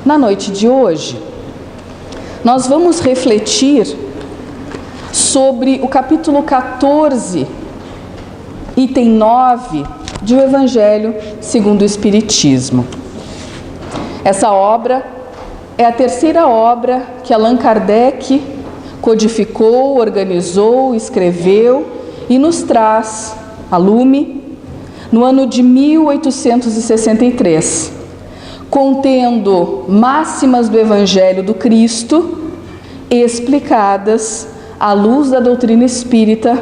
Na noite de hoje, nós vamos refletir sobre o capítulo 14, item 9, de O Evangelho segundo o Espiritismo. Essa obra é a terceira obra que Allan Kardec codificou, organizou, escreveu e nos traz a lume no ano de 1863, contendo máximas do Evangelho do Cristo explicadas à luz da doutrina espírita,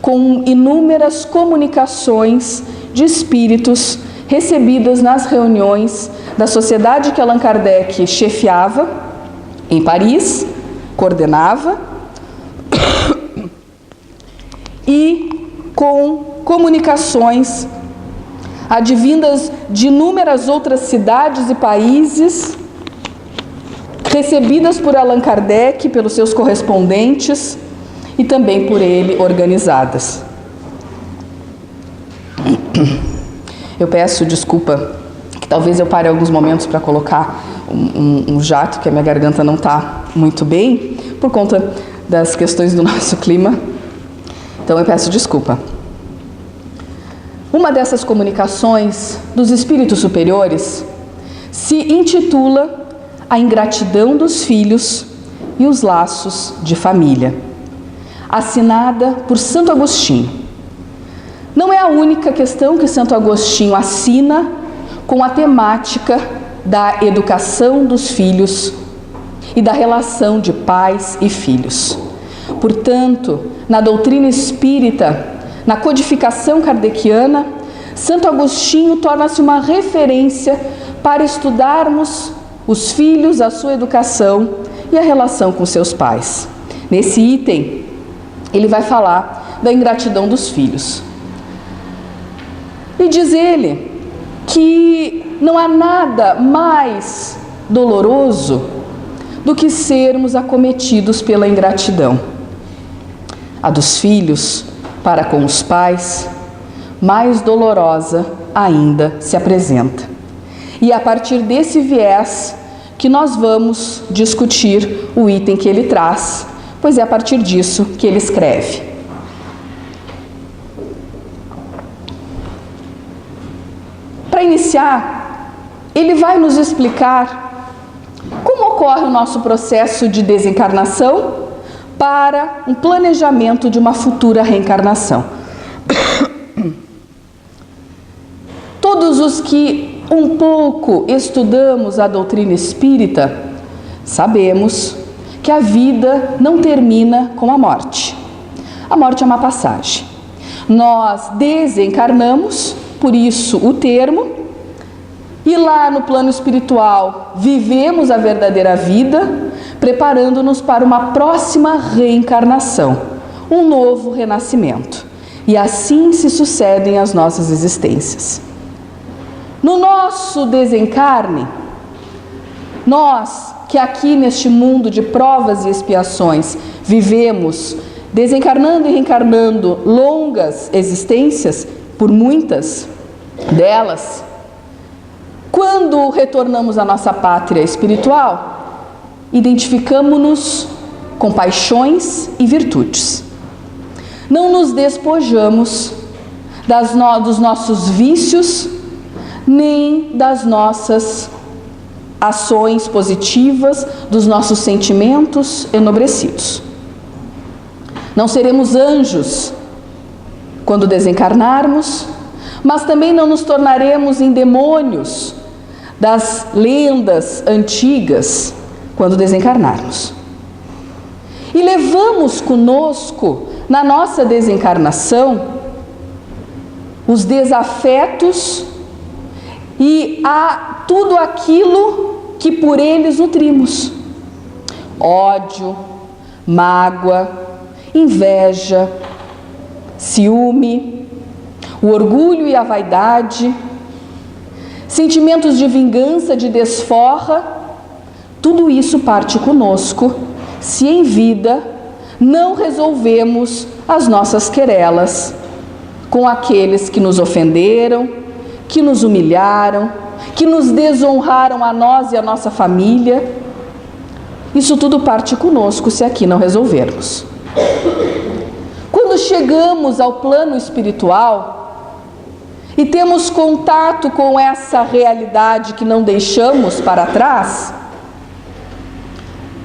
com inúmeras comunicações de espíritos recebidas nas reuniões da sociedade que Allan Kardec chefiava em Paris, coordenava, e com comunicações advindas de inúmeras outras cidades e países, recebidas por Allan Kardec, pelos seus correspondentes e também por ele organizadas. Eu peço desculpa, que talvez eu pare alguns momentos para colocar um jato, que a minha garganta não está muito bem, por conta das questões do nosso clima. Então eu peço desculpa. Uma dessas comunicações dos espíritos superiores se intitula A Ingratidão dos Filhos e os Laços de Família, assinada por Santo Agostinho. Não é a única questão que Santo Agostinho assina com a temática da educação dos filhos e da relação de pais e filhos. Portanto, na doutrina espírita, na codificação kardeciana, Santo Agostinho torna-se uma referência para estudarmos os filhos, a sua educação e a relação com seus pais. Nesse item, ele vai falar da ingratidão dos filhos. E diz ele que não há nada mais doloroso do que sermos acometidos pela ingratidão. A dos filhos para com os pais, mais dolorosa ainda se apresenta. E é a partir desse viés que nós vamos discutir o item que ele traz, pois é a partir disso que ele escreve. Para iniciar, ele vai nos explicar como ocorre o nosso processo de desencarnação para um planejamento de uma futura reencarnação. Todos os que um pouco estudamos a doutrina espírita sabemos que a vida não termina com a morte. A morte é uma passagem. Nós desencarnamos, por isso o termo, e lá no plano espiritual vivemos a verdadeira vida, preparando-nos para uma próxima reencarnação, um novo renascimento. E assim se sucedem as nossas existências. No nosso desencarne, nós que aqui neste mundo de provas e expiações vivemos, desencarnando e reencarnando longas existências, por muitas delas, quando retornamos à nossa pátria espiritual, identificamo-nos com paixões e virtudes. Não nos despojamos dos nossos vícios, nem das nossas ações positivas, dos nossos sentimentos enobrecidos. Não seremos anjos quando desencarnarmos, mas também não nos tornaremos em demônios das lendas antigas quando desencarnarmos. E levamos conosco, na nossa desencarnação, os desafetos e tudo aquilo que por eles nutrimos: ódio, mágoa, inveja, ciúme, o orgulho e a vaidade, sentimentos de vingança, de desforra. Tudo isso parte conosco se em vida não resolvemos as nossas querelas com aqueles que nos ofenderam, que nos humilharam, que nos desonraram a nós e a nossa família. Isso tudo parte conosco se aqui não resolvermos. Quando chegamos ao plano espiritual e temos contato com essa realidade que não deixamos para trás,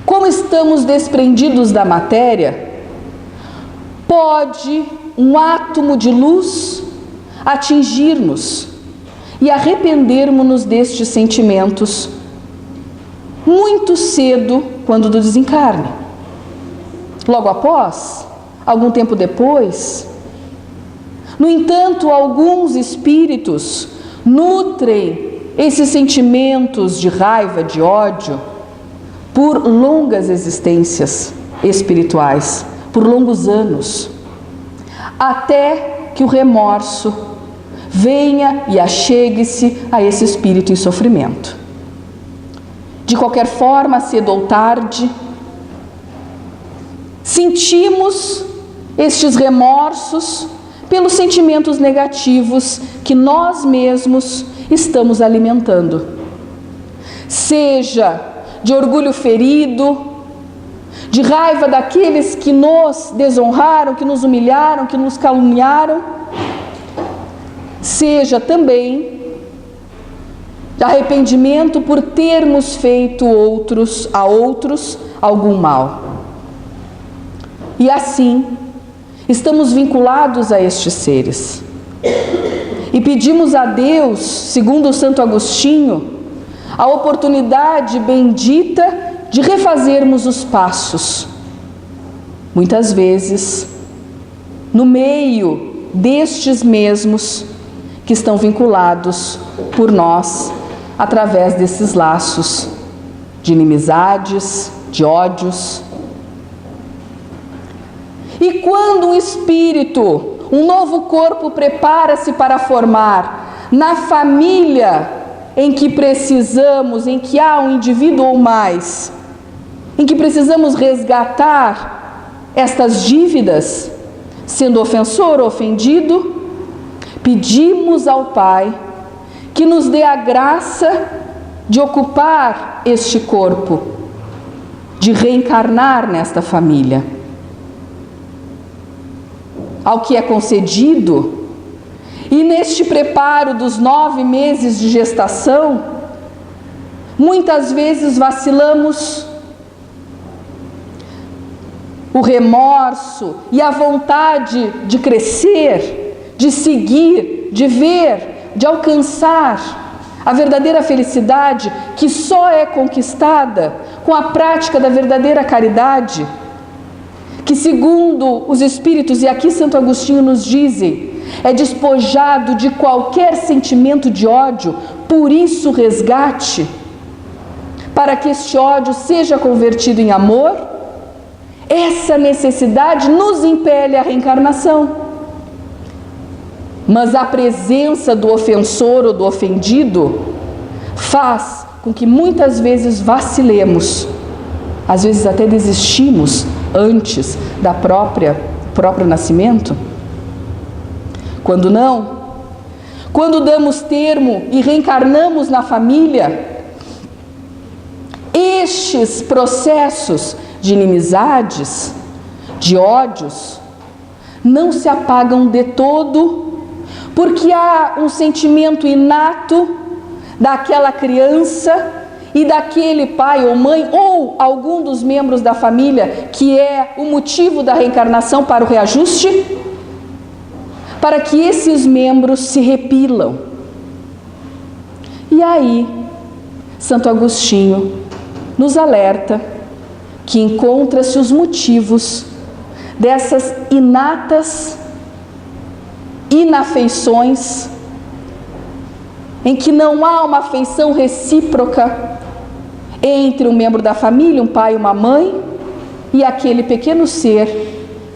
como estamos desprendidos da matéria, pode um átomo de luz atingir-nos e arrependermos-nos destes sentimentos muito cedo, quando do desencarne. Logo após, algum tempo depois. No entanto, alguns espíritos nutrem esses sentimentos de raiva, de ódio, por longas existências espirituais, por longos anos, até que o remorso venha e achegue-se a esse espírito em sofrimento. De qualquer forma, cedo ou tarde, sentimos estes remorsos pelos sentimentos negativos que nós mesmos estamos alimentando. Seja de orgulho ferido, de raiva daqueles que nos desonraram, que nos humilharam, que nos caluniaram, seja também de arrependimento por termos feito a outros algum mal. E assim, estamos vinculados a estes seres. E pedimos a Deus, segundo o Santo Agostinho, a oportunidade bendita de refazermos os passos. Muitas vezes, no meio destes mesmos que estão vinculados por nós, através desses laços de inimizades, de ódios. E quando um espírito, um novo corpo prepara-se para formar na família em que precisamos, em que há um indivíduo ou mais, em que precisamos resgatar estas dívidas, sendo ofensor ou ofendido, pedimos ao Pai que nos dê a graça de ocupar este corpo, de reencarnar nesta família. Ao que é concedido, e neste preparo dos 9 meses de gestação, muitas vezes vacilamos. O remorso e a vontade de crescer, de seguir, de ver, de alcançar a verdadeira felicidade, que só é conquistada com a prática da verdadeira caridade, que segundo os Espíritos, e aqui Santo Agostinho nos dizem, é despojado de qualquer sentimento de ódio, por isso resgate, para que este ódio seja convertido em amor. Essa necessidade nos impele à reencarnação. Mas a presença do ofensor ou do ofendido faz com que muitas vezes vacilemos, às vezes até desistimos antes da próprio nascimento. Quando não, quando damos termo e reencarnamos na família, estes processos de inimizades, de ódios, não se apagam de todo, porque há um sentimento inato daquela criança e daquele pai ou mãe, ou algum dos membros da família, que é o motivo da reencarnação para o reajuste, para que esses membros se repilam. E aí, Santo Agostinho nos alerta que encontra-se os motivos dessas inatas inafeições, em que não há uma afeição recíproca entre um membro da família, um pai e uma mãe, e aquele pequeno ser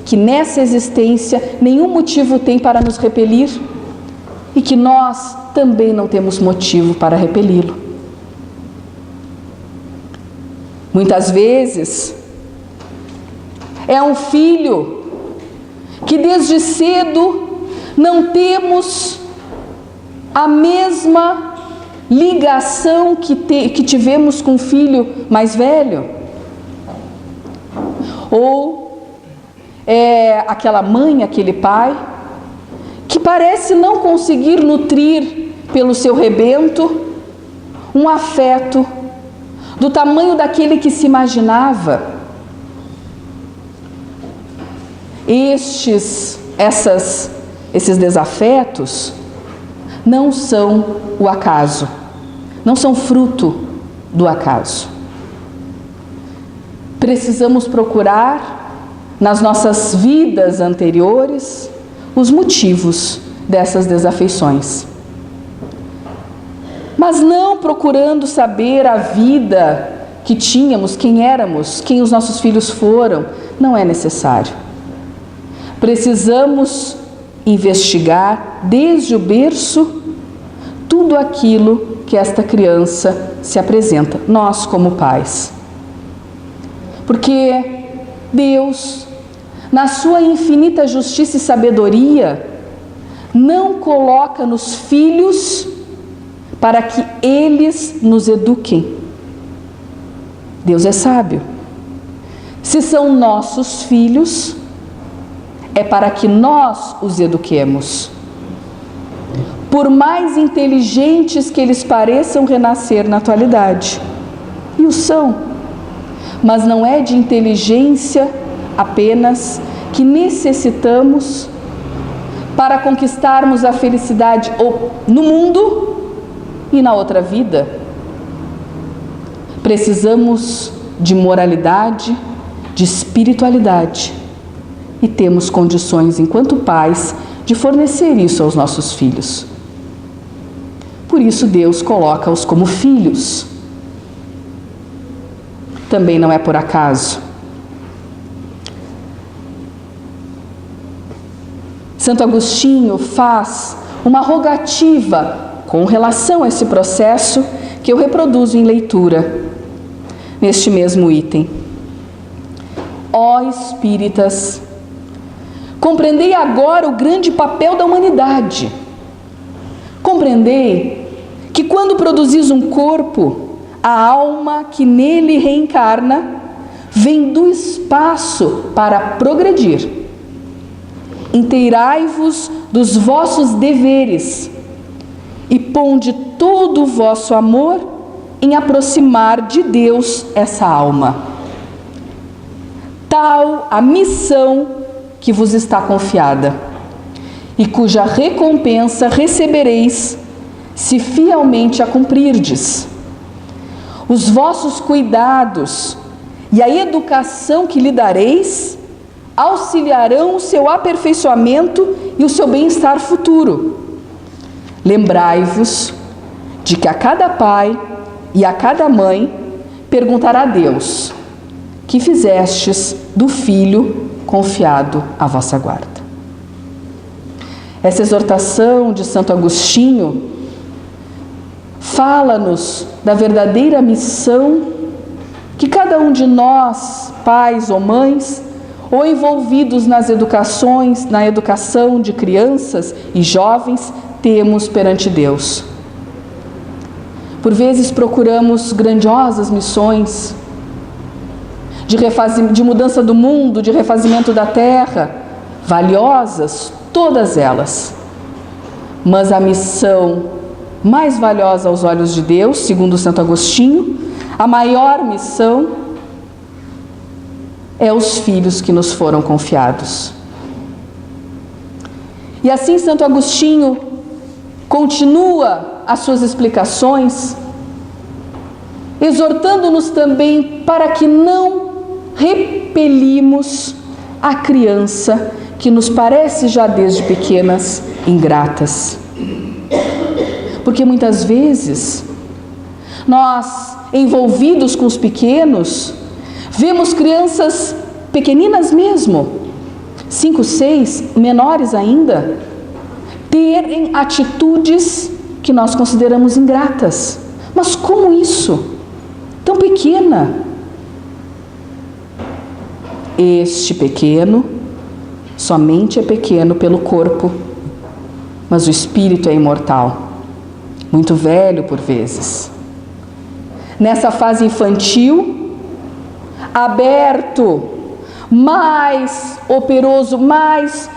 que nessa existência nenhum motivo tem para nos repelir e que nós também não temos motivo para repeli-lo. Muitas vezes é um filho que desde cedo não temos a mesma ligação que tivemos com o filho mais velho? Ou é aquela mãe, aquele pai, que parece não conseguir nutrir pelo seu rebento um afeto do tamanho daquele que se imaginava? Esses desafetos não são o acaso, não são fruto do acaso. Precisamos procurar nas nossas vidas anteriores os motivos dessas desafeições. Mas não procurando saber a vida que tínhamos, quem éramos, quem os nossos filhos foram, não é necessário. Precisamos investigar desde o berço tudo aquilo que esta criança se apresenta, nós como pais. Porque Deus, na sua infinita justiça e sabedoria, não coloca nos filhos para que eles nos eduquem. Deus é sábio. Se são nossos filhos, é para que nós os eduquemos. Por mais inteligentes que eles pareçam renascer na atualidade, e o são, mas não é de inteligência apenas que necessitamos para conquistarmos a felicidade no mundo e na outra vida. Precisamos de moralidade, de espiritualidade, e temos condições, enquanto pais, de fornecer isso aos nossos filhos. Por isso Deus coloca-os como filhos. Também não é por acaso. Santo Agostinho faz uma rogativa com relação a esse processo que eu reproduzo em leitura, neste mesmo item. Ó espíritas, compreendei agora o grande papel da humanidade. Compreendei que quando produzis um corpo, a alma que nele reencarna vem do espaço para progredir. Inteirai-vos dos vossos deveres e ponde todo o vosso amor em aproximar de Deus essa alma. Tal a missão que vos está confiada, e cuja recompensa recebereis se fielmente a cumprirdes. Os vossos cuidados e a educação que lhe dareis auxiliarão o seu aperfeiçoamento e o seu bem-estar futuro. Lembrai-vos de que a cada pai e a cada mãe perguntará a Deus: que fizestes do filho confiado à vossa guarda. Essa exortação de Santo Agostinho fala-nos da verdadeira missão que cada um de nós, pais ou mães, ou envolvidos nas educações, na educação de crianças e jovens, temos perante Deus. Por vezes procuramos grandiosas missões de mudança do mundo, de refazimento da terra, valiosas, todas elas. Mas a missão mais valiosa aos olhos de Deus, segundo Santo Agostinho, a maior missão é os filhos que nos foram confiados. E assim Santo Agostinho continua as suas explicações, exortando-nos também para que não repelimos a criança que nos parece já desde pequenas ingratas. Porque muitas vezes nós, envolvidos com os pequenos, vemos crianças pequeninas mesmo, 5, 6, menores ainda, terem atitudes que nós consideramos ingratas. Mas como isso? Tão pequena. Este pequeno somente é pequeno pelo corpo, mas o espírito é imortal. muito velho por vezes. Nessa fase infantil, aberto, mais operoso, mais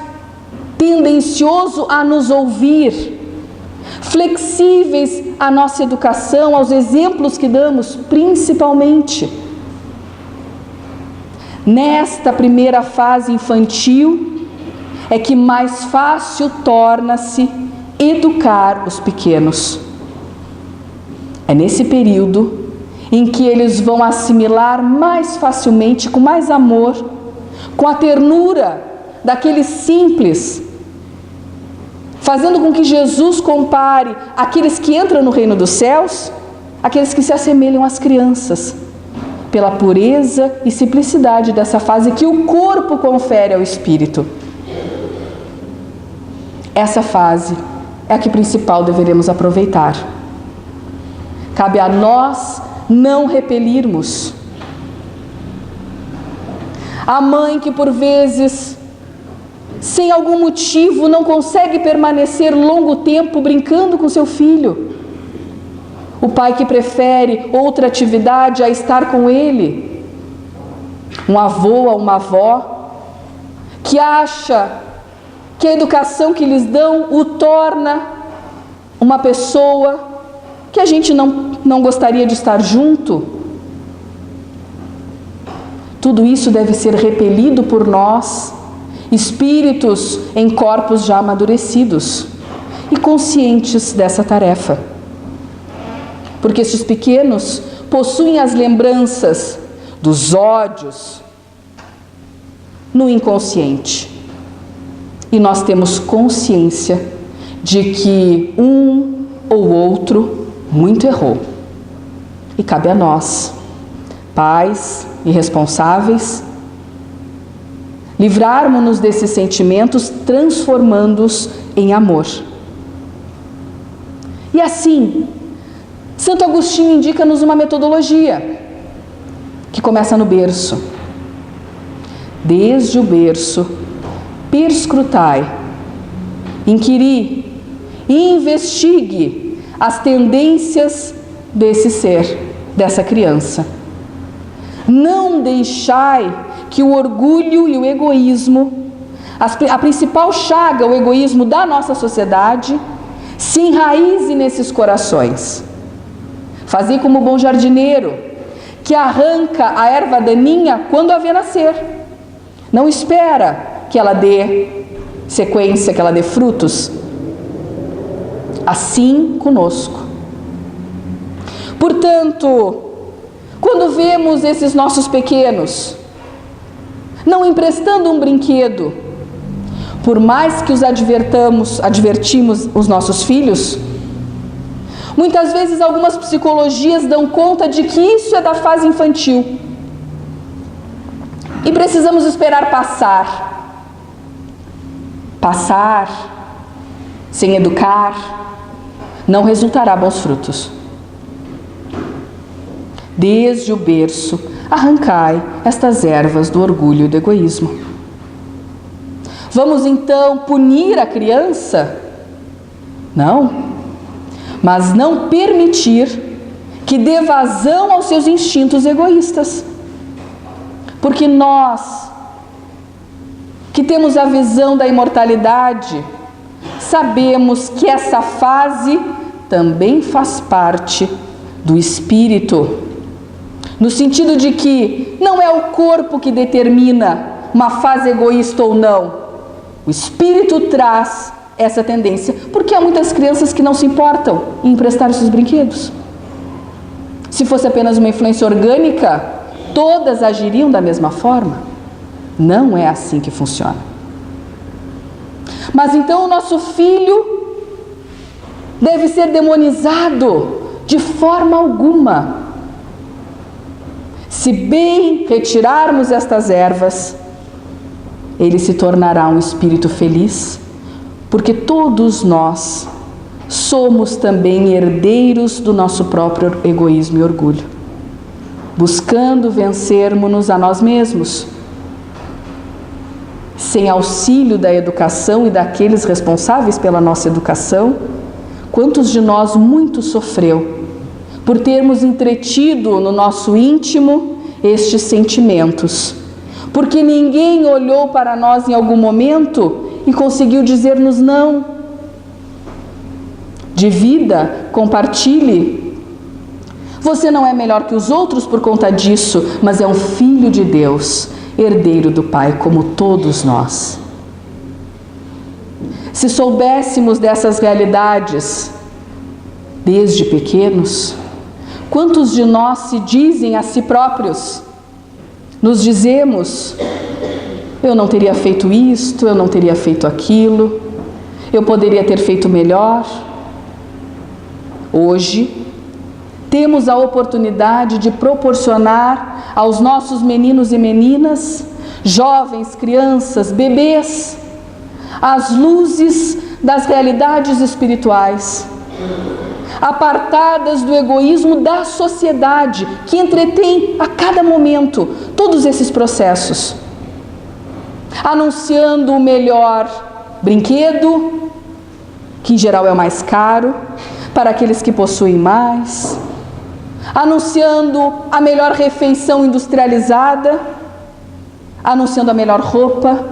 tendencioso a nos ouvir, flexíveis à nossa educação, aos exemplos que damos, principalmente. Nesta primeira fase infantil, é que mais fácil torna-se educar os pequenos. É nesse período em que eles vão assimilar mais facilmente, com mais amor, com a ternura daqueles simples, fazendo com que Jesus compare aqueles que entram no reino dos céus, aqueles que se assemelham às crianças, pela pureza e simplicidade dessa fase que o corpo confere ao espírito. Essa fase é a que principal deveremos aproveitar. Cabe a nós não repelirmos. A mãe que por vezes, sem algum motivo, não consegue permanecer longo tempo brincando com seu filho. O pai que prefere outra atividade a estar com ele. Um avô ou uma avó que acha que a educação que lhes dão o torna uma pessoa que a gente não gostaria de estar junto. Tudo isso deve ser repelido por nós, espíritos em corpos já amadurecidos e conscientes dessa tarefa. Porque estes pequenos possuem as lembranças dos ódios no inconsciente. E nós temos consciência de que um ou outro muito errou. E cabe a nós, pais e responsáveis, livrarmos-nos desses sentimentos, transformando-os em amor. E assim, Santo Agostinho indica-nos uma metodologia que começa no berço. Desde o berço, perscrutai, inquiri e investigue as tendências desse ser, dessa criança. Não deixai que o orgulho e o egoísmo, a principal chaga, o egoísmo da nossa sociedade, se enraize nesses corações. Fazei como o bom jardineiro, que arranca a erva daninha quando a vê nascer. Não espera que ela dê sequência, que ela dê frutos. Assim conosco. Portanto, quando vemos esses nossos pequenos não emprestando um brinquedo, por mais que os advertimos os nossos filhos, muitas vezes algumas psicologias dão conta de que isso é da fase infantil. E precisamos esperar passar. Passar sem educar não resultará bons frutos. Desde o berço, arrancai estas ervas do orgulho e do egoísmo. Vamos então punir a criança? Não, mas não permitir que dê vazão aos seus instintos egoístas. Porque nós, que temos a visão da imortalidade, sabemos que essa fase também faz parte do espírito, no sentido de que não é o corpo que determina uma fase egoísta ou não. O espírito traz essa tendência, porque há muitas crianças que não se importam em emprestar esses brinquedos. Se fosse apenas uma influência orgânica, todas agiriam da mesma forma. Não é assim que funciona. Mas então o nosso filho deve ser demonizado de forma alguma. Se bem retirarmos estas ervas, ele se tornará um espírito feliz, porque todos nós somos também herdeiros do nosso próprio egoísmo e orgulho, buscando vencermos-nos a nós mesmos. Sem auxílio da educação e daqueles responsáveis pela nossa educação, quantos de nós muito sofreu por termos entretido no nosso íntimo estes sentimentos, porque ninguém olhou para nós em algum momento e conseguiu dizer-nos não. Divida, compartilhe. Você não é melhor que os outros por conta disso, mas é um filho de Deus, herdeiro do Pai, como todos nós. Se soubéssemos dessas realidades desde pequenos, quantos de nós se dizem a si próprios? Nos dizemos: eu não teria feito isto, eu não teria feito aquilo, eu poderia ter feito melhor. Hoje, temos a oportunidade de proporcionar aos nossos meninos e meninas, jovens, crianças, bebês, as luzes das realidades espirituais, apartadas do egoísmo da sociedade, que entretém a cada momento todos esses processos, anunciando o melhor brinquedo, que em geral é o mais caro, para aqueles que possuem mais, anunciando a melhor refeição industrializada, anunciando a melhor roupa.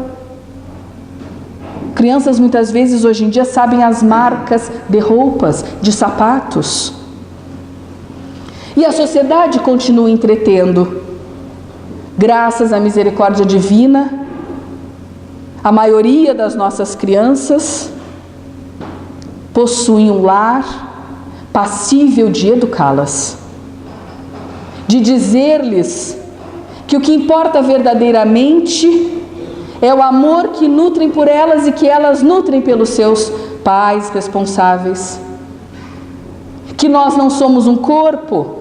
Crianças muitas vezes hoje em dia sabem as marcas de roupas, de sapatos. E a sociedade continua entretendo. Graças à misericórdia divina, a maioria das nossas crianças possuem um lar passível de educá-las, de dizer-lhes que o que importa verdadeiramente é o amor que nutrem por elas e que elas nutrem pelos seus pais responsáveis, que nós não somos um corpo,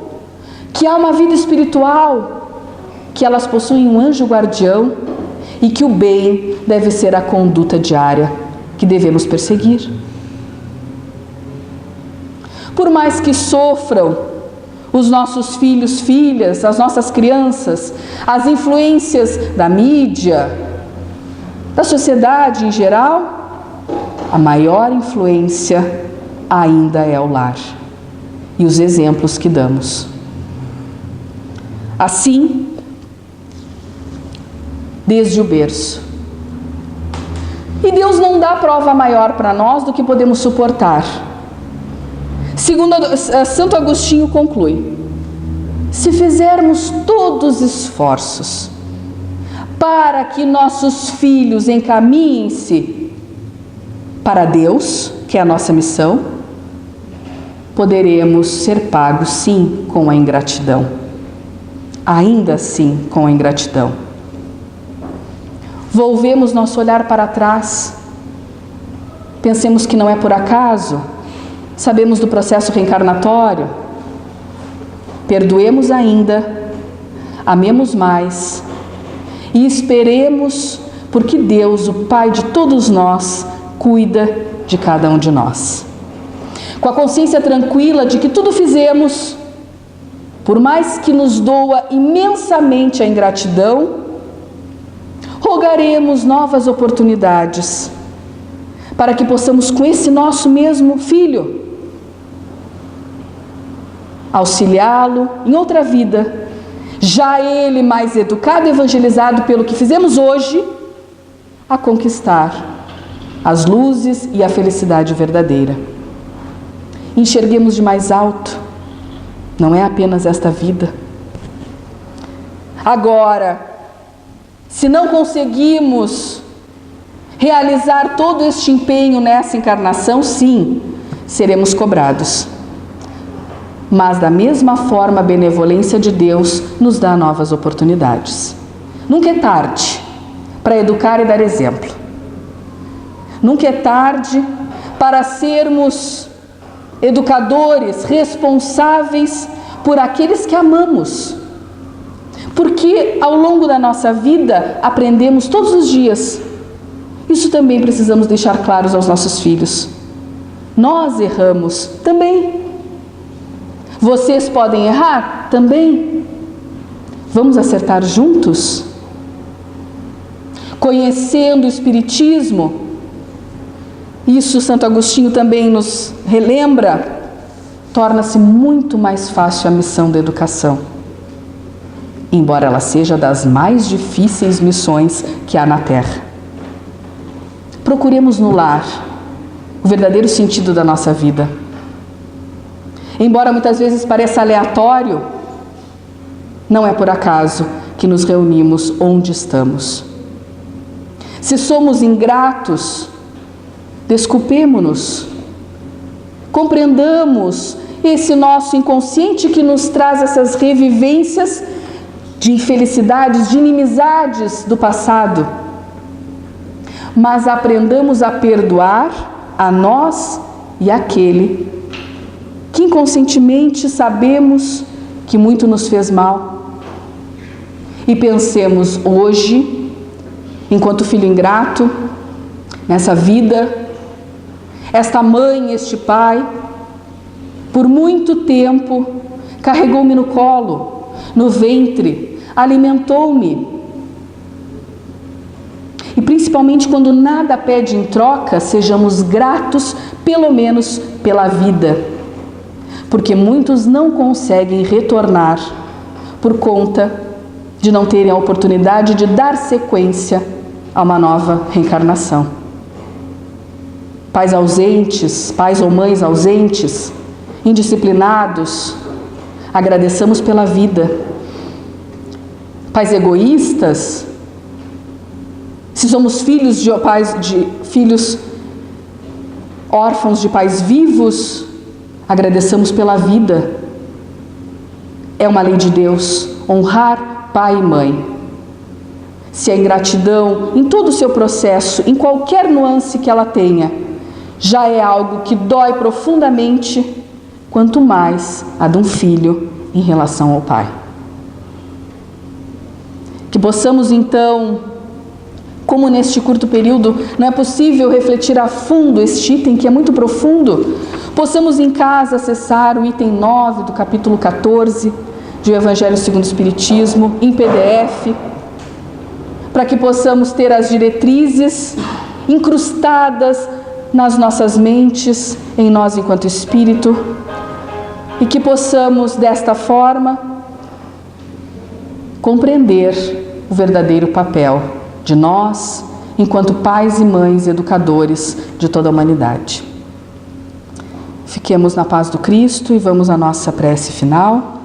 que há uma vida espiritual, que elas possuem um anjo guardião e que o bem deve ser a conduta diária que devemos perseguir. Por mais que sofram os nossos filhos, filhas, as nossas crianças, as influências da mídia, da sociedade em geral, a maior influência ainda é o lar e os exemplos que damos. Assim, desde o berço. E Deus não dá prova maior para nós do que podemos suportar. Segundo Santo Agostinho conclui: se fizermos todos os esforços para que nossos filhos encaminhem-se para Deus, que é a nossa missão, poderemos ser pagos sim com a ingratidão, ainda assim com a ingratidão. Volvemos nosso olhar para trás, pensemos que não é por acaso, sabemos do processo reencarnatório, perdoemos ainda, amemos mais e esperemos, porque Deus, o Pai de todos nós, cuida de cada um de nós. Com a consciência tranquila de que tudo fizemos, por mais que nos doa imensamente a ingratidão, rogaremos novas oportunidades para que possamos, com esse nosso mesmo filho, auxiliá-lo em outra vida, já ele mais educado e evangelizado pelo que fizemos hoje, a conquistar as luzes e a felicidade verdadeira. Enxerguemos de mais alto, não é apenas esta vida. Agora, se não conseguimos realizar todo este empenho nessa encarnação, sim, seremos cobrados. Mas da mesma forma, a benevolência de Deus nos dá novas oportunidades. Nunca é tarde para educar e dar exemplo. Nunca é tarde para sermos educadores responsáveis por aqueles que amamos. Porque ao longo da nossa vida aprendemos todos os dias. Isso também precisamos deixar claros aos nossos filhos. Nós erramos também. Vocês podem errar também. Vamos acertar juntos? Conhecendo o Espiritismo, isso Santo Agostinho também nos relembra, torna-se muito mais fácil a missão da educação, embora ela seja das mais difíceis missões que há na Terra. Procuremos no lar o verdadeiro sentido da nossa vida. Embora muitas vezes pareça aleatório, não é por acaso que nos reunimos onde estamos. Se somos ingratos, desculpemo-nos, compreendamos esse nosso inconsciente que nos traz essas revivências de infelicidades, de inimizades do passado, mas aprendamos a perdoar a nós e àquele que inconscientemente sabemos que muito nos fez mal. E pensemos hoje, enquanto filho ingrato, nessa vida, esta mãe, este pai, por muito tempo, carregou-me no colo, no ventre, alimentou-me. E principalmente quando nada pede em troca, sejamos gratos, pelo menos pela vida. Porque muitos não conseguem retornar por conta de não terem a oportunidade de dar sequência a uma nova reencarnação. Pais ausentes, pais ou mães ausentes, indisciplinados, agradeçamos pela vida. Pais egoístas, se somos filhos filhos órfãos de pais vivos, agradeçamos pela vida. É uma lei de Deus honrar pai e mãe. Se a ingratidão, em todo o seu processo, em qualquer nuance que ela tenha, já é algo que dói profundamente, quanto mais a de um filho em relação ao pai. Que possamos então, como neste curto período não é possível refletir a fundo este item que é muito profundo, possamos em casa acessar o item 9 do capítulo 14 de O Evangelho segundo o Espiritismo, em PDF, para que possamos ter as diretrizes incrustadas nas nossas mentes, em nós enquanto espírito, e que possamos desta forma compreender o verdadeiro papel de nós, enquanto pais e mães educadores de toda a humanidade. Fiquemos na paz do Cristo e vamos à nossa prece final.